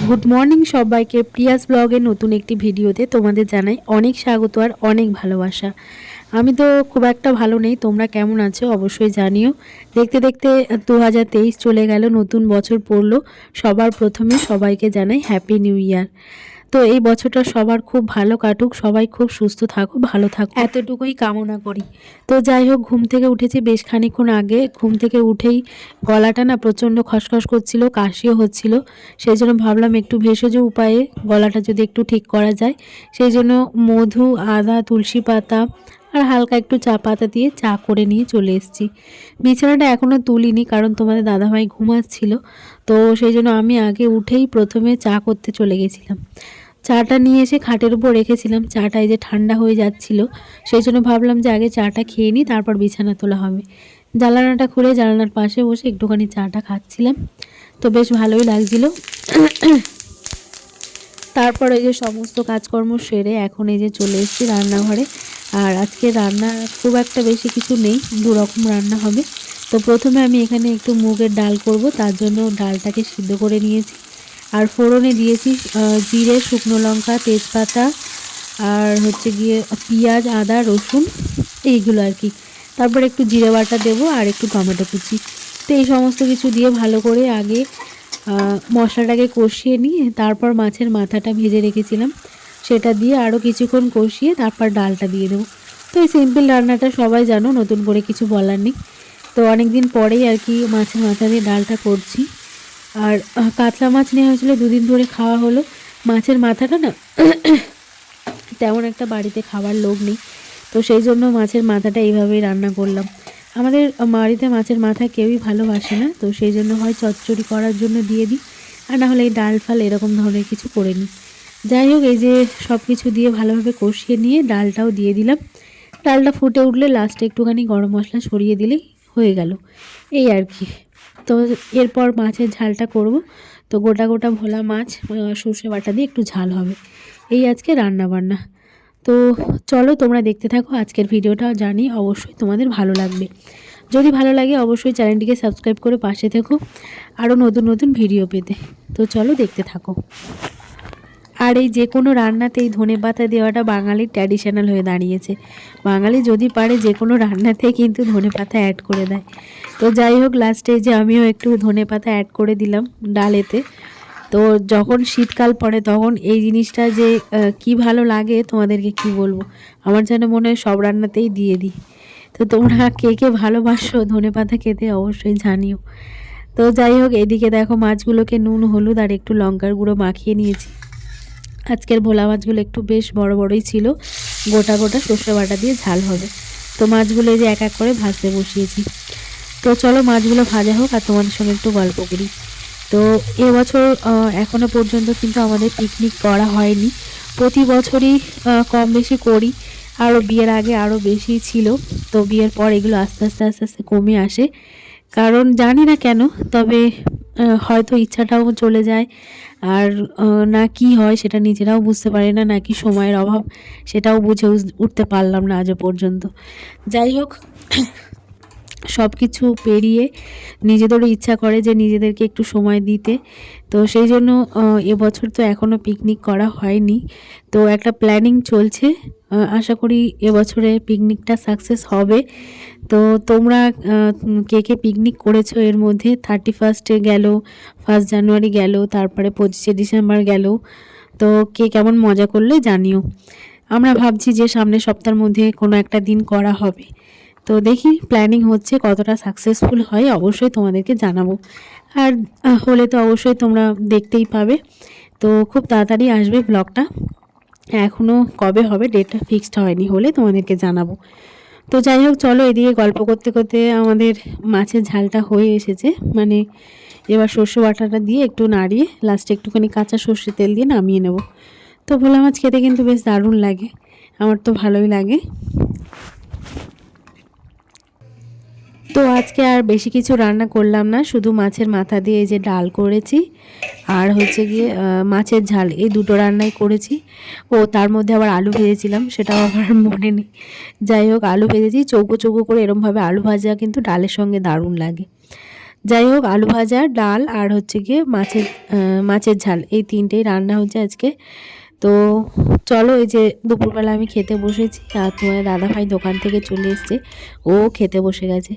Good morning সবাইকে, Prius ব্লগের নতুন একটি ভিডিওতে তোমাদের জানাই অনেক স্বাগত আর অনেক ভালোবাসা। আমি তো খুব একটা ভালো নেই, তোমরা কেমন আছো অবশ্যই জানিও। দেখতে দেখতে 2023 চলে গেল, নতুন বছর পড়লো। সবার প্রথমে সবাইকে জানাই হ্যাপি নিউ ইয়ার। তো এই বছরটা সবার খুব ভালো কাটুক, সবাই খুব সুস্থ থাকো, ভালো থাকো, এতটুকুই কামনা করি। তো যাই হোক, ঘুম থেকে উঠেছি বেশ খানিকক্ষণ আগে। ঘুম থেকে উঠেই গলাটা না প্রচণ্ড খসখস করছিল, কাশিও হচ্ছিল। সেই জন্য ভাবলাম একটু ভেষজ উপায়ে গলাটা যদি একটু ঠিক করা যায়। সেই জন্য মধু, আদা, তুলসী পাতা আর হালকা একটু চা পাতা দিয়ে চা করে নিয়ে চলে এসেছি। বিছানাটা এখনও তুলিনি, কারণ তোমাদের দাদাভাই ঘুমাচ্ছিল। তো সেই জন্য আমি আগে উঠেই প্রথমে চা করতে চলে গেছিলাম। চাটা নিয়ে এসে খাটের উপর রেখেছিলাম। চাটা এই যে ঠান্ডা হয়ে যাচ্ছিল, সেই জন্য ভাবলাম যে আগে চাটা খেয়ে নিই, তারপর বিছানা তোলা হবে। জানালাটা খুলে জানালার পাশে বসে একটুখানি চাটা খাচ্ছিলাম, তো বেশ ভালোই লাগছিল। তারপর এই যে সমস্ত কাজকর্ম সেরে এখন এই যে চলে এসেছি রান্নাঘরে। আর আজকে রান্না খুব একটা বেশি কিছু নেই, দু রকম রান্না হবে। তো প্রথমে আমি এখানে একটু মুগের ডাল করব, তার জন্য ডালটাকে সিদ্ধ করে নিয়েছি। আর ফোড়নে দিয়েছি জিরে, শুকনো লঙ্কা, তেজপাতা, আর হচ্ছে গিয়ে পেঁয়াজ, আদা, রসুন, এইগুলো আর কি। তারপর একটু জিরে বাটা দেবো আর একটু টমেটো কুচি। তো এই সমস্ত কিছু দিয়ে ভালো করে আগে মশলাটাকে কষিয়ে নিয়ে তারপর মাছের মাথাটা ভেজে রেখেছিলাম সেটা দিয়ে আরও কিছুক্ষণ কষিয়ে তারপর ডালটা দিয়ে দেবো। তো এই সিম্পল রান্নাটা সবাই জানো, নতুন করে কিছু বলার নেই। তো অনেক দিন পরেই আর কি মাছের মাথা দিয়ে ডালটা করছি। আর কাতলা মাছ নেওয়া হয়েছিলো, দুদিন ধরে খাওয়া হলো। মাছের মাথাটা না তেমন একটা বাড়িতে খাবার লোক নেই, তো সেই জন্য মাছের মাথাটা এইভাবেই রান্না করলাম। আমাদের বাড়িতে মাছের মাথা কেউই ভালোবাসে না, তো সেই জন্য হয় চচ্চড়ি করার জন্য দিয়ে দিই, আর না হলে এই ডাল ফাল এরকম ধরনের কিছু করে নিই। যাই হোক, এই যে সব কিছু দিয়ে ভালোভাবে কষিয়ে নিয়ে ডালটাও দিয়ে দিলাম। ডালটা ফুটে উঠলে লাস্টে একটুখানি গরম মশলা ছড়িয়ে দিলেই হয়ে গেল, এই আর কি। তো এরপর মাছের ঝালটা করব। তো গোটা গোটা ভোলা মাছ সর্ষে বাটা দিয়ে একটু ঝাল হবে, এই আজকে রান্না বান্না। তো চলো তোমরা দেখতে থাকো আজকের ভিডিওটা, জানি অবশ্যই তোমাদের ভালো লাগবে। যদি ভালো লাগে অবশ্যই চ্যানেলটিকে সাবস্ক্রাইব করে পাশে থেকো আরও নতুন নতুন ভিডিও পেতে। তো চলো দেখতে থাকো। আর এই যে কোনো রান্নাতেই ধনেপাতা দেওয়াটা বাঙালির ট্র্যাডিশনাল হয়ে দাঁড়িয়েছে। বাঙালি যদি পারে যে কোনো রান্নাতেই কিন্তু ধনেপাতা অ্যাড করে দেয়। তো যাই হোক, লাস্টে যে আমিও একটু ধনেপাতা অ্যাড করে দিলাম ডালেতে। তো যখন শীতকাল পড়ে তখন এই জিনিসটা যে কি ভালো লাগে তোমাদেরকে কি বলবো, আমার যেন মনে হয় সব রান্নাতেই দিয়ে দিই। তো তোমরা কে কে ভালোবাসো ধনেপাতা খেতে অবশ্যই জানিও। তো যাই হোক, এদিকে দেখো মাছগুলোকে নুন, হলুদ আর একটু লঙ্কার গুঁড়ো মাখিয়ে নিয়েছি। আজকের ভোলা মাছগুলো একটু বেশ বড় বড়ই ছিল, গোটা গোটা সর্ষে বাটা দিয়ে ঝাল হবে। তো মাছগুলো এই যে এক এক করে ভাজতে বসিয়েছি। তো চলো মাছগুলো ভাজা হোক আর তোমাদের সঙ্গে একটু গল্প করি। তো এবছর এখনো পর্যন্ত কিন্তু আমাদের পিকনিক করা হয়নি। প্রতি বছরই কম বেশি করি, আরও বিয়ের আগে আরও বেশি ছিল। তো বিয়ের পর এগুলো আস্তে আস্তে আস্তে আস্তে কমে আসে, কারণ জানি না কেন, তবে হয়তো ইচ্ছাটাও চলে যায়। আর না কি হয় সেটা নিজেরাও বুঝতে পারি না, নাকি সময়ের অভাব সেটাও বুঝে উঠতে পারলাম না আজও পর্যন্ত। যাই হোক, সব কিছু পেরিয়ে নিজেদেরও ইচ্ছা করে যে নিজেদেরকে একটু সময় দিতে। তো সেই জন্য এবছর তো এখনও পিকনিক করা হয়নি, তো একটা প্ল্যানিং চলছে। আশা করি এবছরে পিকনিকটা সাকসেস হবে। তো তোমরা কে কে পিকনিক করেছো এর মধ্যে? 31 গেল, 1 জানুয়ারি গেল, তারপরে 25 ডিসেম্বর গেল। তো কে কেমন মজা করলে জানিও। আমরা ভাবছি যে সামনের সপ্তাহের মধ্যে কোনো একটা দিন করা হবে। তো দেখি, প্ল্যানিং হচ্ছে, কতটা সাকসেসফুল হয় অবশ্যই তোমাদেরকে জানাবো। আর হলে তো অবশ্যই তোমরা দেখতেই পাবে। তো খুব তাড়াতাড়ি আসবে ব্লগটা, এখনও কবে হবে ডেটটা ফিক্সড হয়নি, হলে তোমাদেরকে জানাবো। তো যাই হোক, চলো এদিকে গল্প করতে করতে আমাদের মাছের ঝালটা হয়ে এসেছে। মানে এবার সর্ষে বাটাটা দিয়ে একটু নাড়িয়ে লাস্টে একটুখানি কাঁচা সর্ষে তেল দিয়ে নামিয়ে নেব। তো ভোলা মাছ খেতে কিন্তু বেশ দারুণ লাগে, আমার তো ভালোই লাগে। তো আজকে আর বেশি কিছু রান্না করলাম না, শুধু মাছের মাথা দিয়ে এই যে ডাল করেছি আর হচ্ছে গিয়ে মাছের ঝাল, এই দুটো রান্নাই করেছি। ও তার মধ্যে আবার আলু ভেজেছিলাম, সেটাও আমার মনে নেই। যাই হোক, আলু ভেজেছি চৌকো চৌকো করে, এরমভাবে আলু ভাজা কিন্তু ডালের সঙ্গে দারুণ লাগে। যাই হোক, আলু ভাজা, ডাল আর হচ্ছে গিয়ে মাছের ঝাল, এই তিনটেই রান্না হচ্ছে আজকে। তো চলো, এই যে দুপুরবেলা আমি খেতে বসেছি আর তোমার দাদাভাই দোকান থেকে চলে এসছে, ও খেতে বসে গেছে।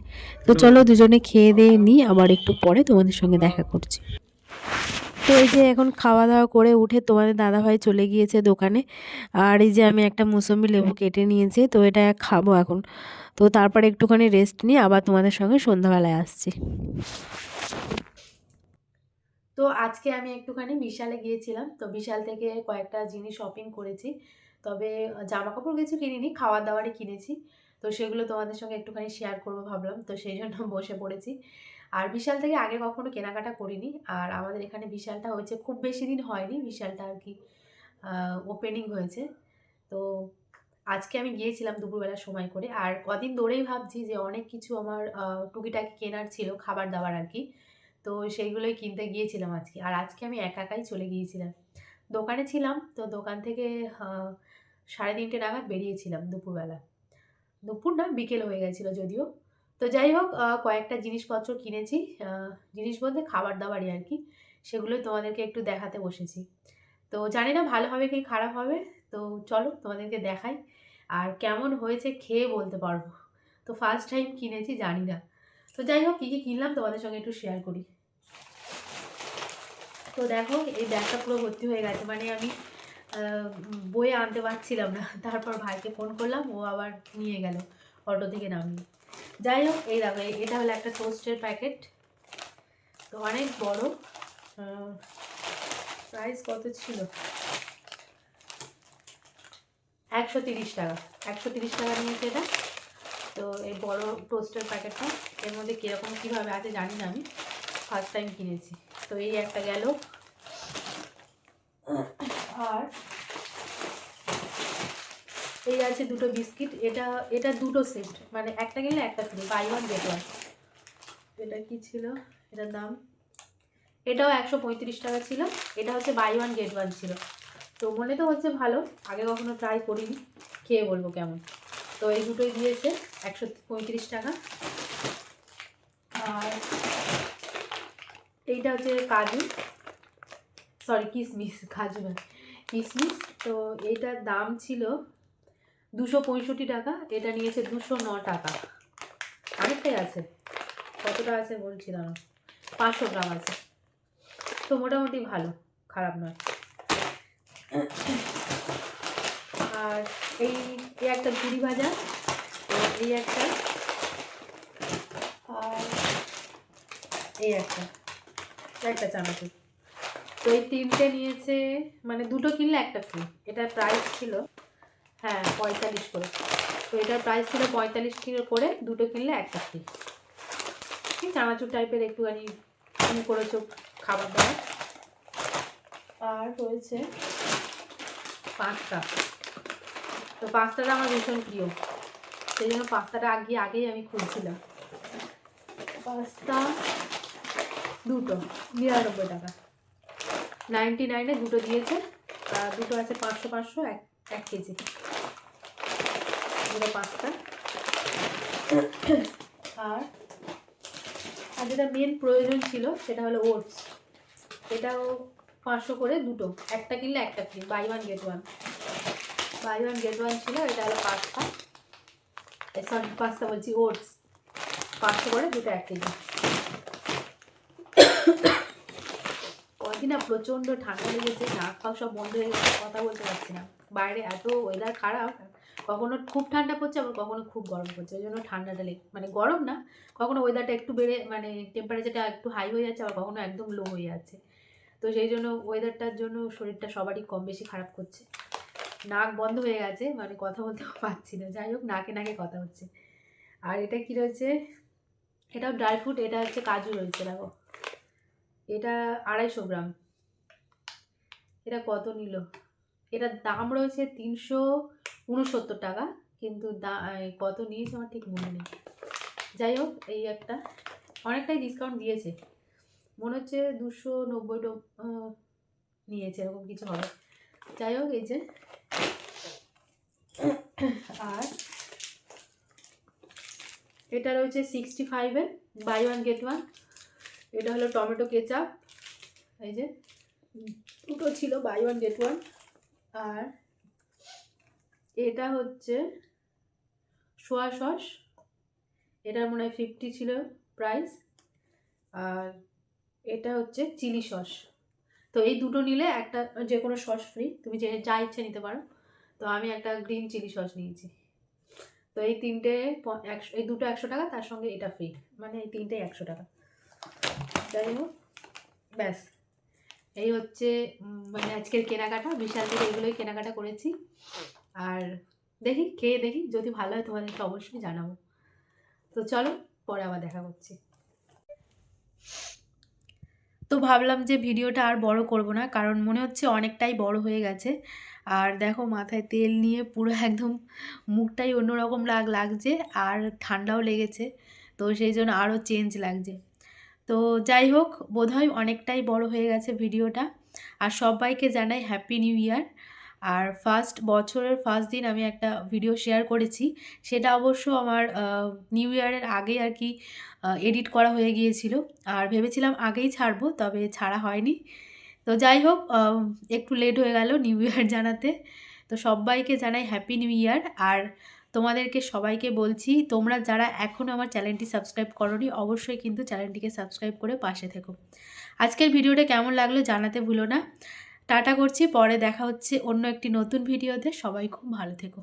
তো চলো দুজনে খেয়ে দিয়ে নিই, আবার একটু পরে তোমাদের সঙ্গে দেখা করছি। তো এই যে এখন খাওয়া দাওয়া করে উঠে তোমাদের দাদাভাই চলে গিয়েছে দোকানে, আর এই যে আমি একটা মুসম্বি লেবু কেটে নিয়েছি, তো এটা খাবো এখন। তো তারপরে একটুখানি রেস্ট নিয়ে আবার তোমাদের সঙ্গে সন্ধ্যাবেলায় আসছি। তো আজকে আমি একটুখানি বিশালে গিয়েছিলাম, তো বিশাল থেকে কয়েকটা জিনিস শপিং করেছি। তবে জামা কাপড় কিছু কিনিনি, খাওয়ার দাওয়ারই কিনেছি। তো সেগুলো তোমাদের সঙ্গে একটুখানি শেয়ার করবো ভাবলাম, তো সেই জন্য বসে পড়েছি। আর বিশাল থেকে আগে কখনো কেনাকাটা করিনি, আর আমাদের এখানে বিশালটা হয়েছে খুব বেশি দিন হয়নি, বিশালটা আর কি ওপেনিং হয়েছে। তো আজকে আমি গিয়েছিলাম দুপুরবেলা সময় করে, আর কদিন ধরেই ভাবছি যে অনেক কিছু আমার টুকিটাকি কেনার ছিল, খাবার দাবার আর কি। তো সেইগুলোই কিনতে গিয়েছিলাম আজকে, আর আজকে আমি একা একাই চলে গিয়েছিলাম। দোকানে ছিলাম, তো দোকান থেকে 3:30 নাগাদ বেরিয়েছিলাম দুপুরবেলা। দুপুর না, বিকেল হয়ে গেছিলো যদিও। তো যাই হোক, কয়েকটা জিনিসপত্র কিনেছি, জিনিস বলতে খাবার দাবারই আর কি। সেগুলোই তোমাদেরকে একটু দেখাতে বসেছি। তো জানি না ভালো হবে কি খারাপ হবে, তো চলো তোমাদেরকে দেখাই। আর কেমন হয়েছে খেয়ে বলতে পারবো, তো ফার্স্ট টাইম কিনেছি, জানি না। তো যাই হোক, কী কী কিনলাম তোমাদের সঙ্গে একটু শেয়ার করি। তো দেখো, এই ব্যাগটা পুরো ভর্তি হয়ে গেছে, মানে আমি বয়ে আনতে পারছিলাম না। তারপর ভাইকে ফোন করলাম, ও আবার নিয়ে গেল অটো থেকে নামিয়ে। যাই হোক, এই দেখো, এটা হলো একটা টোস্টের প্যাকেট, তো অনেক বড়। প্রাইস কত ছিল, 130 টাকা। 130 টাকা নিয়েছে এটা। তো এই বড় টোস্টের প্যাকেটটা, এর মধ্যে কীরকম কীভাবে আছে জানি না, আমি ফার্স্ট টাইম কিনেছি। তো এই একটা গেল, আর এই আছে দুটো বিস্কিট। এটা এটা দুটো সেট, মানে একটা কিনলে একটা free, buy one get one. এটা কি ছিল, এটার দাম, এটাও 135 টাকা ছিল। এটা হচ্ছে বাই ওয়ান গেট ওয়ান ছিল। তো মনে তো হচ্ছে ভালো, আগে কখনো ট্রাই করিনি, খেয়ে বলবো কেমন। তো এই দুটোই দিয়েছে 135 টাকা। আর এইটা হচ্ছে কাজু, সরি কিশমিশ, কাজু না, কিশমিশ। তো এইটার দাম ছিল 265 টাকা, এটা নিয়েছে 209 টাকা। অনেকটাই আছে, কতটা আছে বলছি না, 500 গ্রাম আছে। তো মোটামুটি ভালো, খারাপ নয়। আর এই একটা ঝুড়ি ভাজা, এই একটা, আর এই একটা চানাচুর। তো এই তিনটে নিয়েছে, মানে দুটো কিনলে একটা ফ্রি। এটার প্রাইস ছিল, হ্যাঁ, 45 করে। তো এটার প্রাইস ছিল 45 করে, দুটো কিনলে একটা ফ্রি। চানাচুর টাইপের একটুখানি করেছো খাবার দাবার। আর রয়েছে পাস্তা। তো পাস্তাটা আমার ভীষণ প্রিয়, সেই জন্য পাস্তাটা আগেই আমি খুঁজছিলাম। পাস্তা দুটো 99 টাকা, 99-এ দুটো দিয়েছে। দুটো আছে 500 এক কেজি দুটো পাস্তা। আর যেটা মেন প্রয়োজন ছিল সেটা হলো ওটস, এটাও 500 করে দুটো, একটা কিনলে একটা free, buy one get one. Buy one get one ছিল। এটা হলো পাস্তা, সরি পাস্তা বলছি, ওটস 500 করে দুটো, 1 কেজি। কদিন না প্রচণ্ড ঠান্ডা লেগেছে, নাক পাক সব বন্ধ হয়ে গেছে, কথা বলতে পারছি না। বাইরে এত ওয়েদার খারাপ, কখনো খুব ঠান্ডা পড়ছে, আবার কখনো খুব গরম পড়ছে। ওই জন্য ঠান্ডাটা মানে গরম না, কখনো ওয়েদারটা একটু বেড়ে, মানে টেম্পারেচারটা একটু হাই হয়ে যাচ্ছে, আবার কখনো একদম লো হয়ে যাচ্ছে। তো সেই জন্য ওয়েদারটার জন্য শরীরটা সবারই কম বেশি খারাপ করছে। নাক বন্ধ হয়ে গেছে, মানে কথা বলতেও পারছি না। যাই হোক, নাকে নাকে কথা হচ্ছে। আর এটা কি রয়েছে, এটাও ড্রাই ফ্রুট, এটা হচ্ছে কাজু রয়েছে, দেখো এটা 250 গ্রাম। এটা কত নিল, এটার দাম রয়েছে 369 টাকা, কিন্তু কত নিয়েছে আমার ঠিক মনে নেই। যাই হোক, এই একটা অনেকটাই ডিসকাউন্ট দিয়েছে, মনে হচ্ছে 290 নিয়েছে, এরকম কিছু হবে। যাই হোক, এই যে, আর এটা রয়েছে 65-এর বাই ওয়ান গেট ওয়ান। এটা হলো টমেটো কেচাপ, এই যে দুটো ছিল, বাই ওয়ান গেট ওয়ান। আর এটা হচ্ছে সোয়া সস, এটার মনে হয় 50 ছিল প্রাইস। আর এটা হচ্ছে চিলি সস। তো এই দুটো নিলে একটা যে কোনো সস ফ্রি, তুমি যে যা ইচ্ছে নিতে পারো। তো আমি একটা গ্রিন চিলি সস নিয়েছি। তো এই তিনটে এই দুটো 100 টাকা, তার সঙ্গে এটা ফ্রি, মানে এই তিনটে 100 টাকা। যাই হোক, ব্যাস এই হচ্ছে মানে আজকের কেনাকাটা। বিশাল থেকে এগুলোই কেনাকাটা করেছি। আর দেখি, খেয়ে দেখি, যদি ভালো হয় তোমাদেরকে অবশ্যই জানাবো। তো চলো, পরে আবার দেখা করছি। তো ভাবলাম যে ভিডিওটা আর বড় করব না, কারণ মনে হচ্ছে অনেকটাই বড় হয়ে গেছে। আর দেখো মাথায় তেল নিয়ে পুরো একদম মুখটাই অন্যরকম লাগছে, আর ঠান্ডাও লেগেছে, তো সেই জন্য আরও চেঞ্জ লাগছে। তো যাই হোক, বোধহয় অনেকটাই বড় হয়ে গেছে ভিডিওটা। আর সবাইকে জানাই হ্যাপি নিউ ইয়ার। আর বছরের ফার্স্ট দিন আমি একটা ভিডিও শেয়ার করেছি, সেটা অবশ্য আমার নিউ ইয়ারের আগেই আর কি এডিট করা হয়ে গিয়েছিল। আর ভেবেছিলাম আগেই ছাড়বো, তবে ছাড়া হয়নি। তো যাই হোক, একটু লেট হয়ে গেল নিউ ইয়ার জানাতে। তো সবাইকে জানাই হ্যাপি নিউ ইয়ার। আর তোমাদেরকে সবাইকে বলছি, তোমরা যারা এখনও আমার চ্যানেলটি সাবস্ক্রাইব করোনি, অবশ্যই কিন্তু চ্যানেলটিকে সাবস্ক্রাইব করে পাশে থেকো। আজকের ভিডিওটা কেমন লাগলো জানাতে ভুলো না। টাটা করছি, পরে দেখা হচ্ছে অন্য একটি নতুন ভিডিওতে। সবাই খুব ভালো থেকো।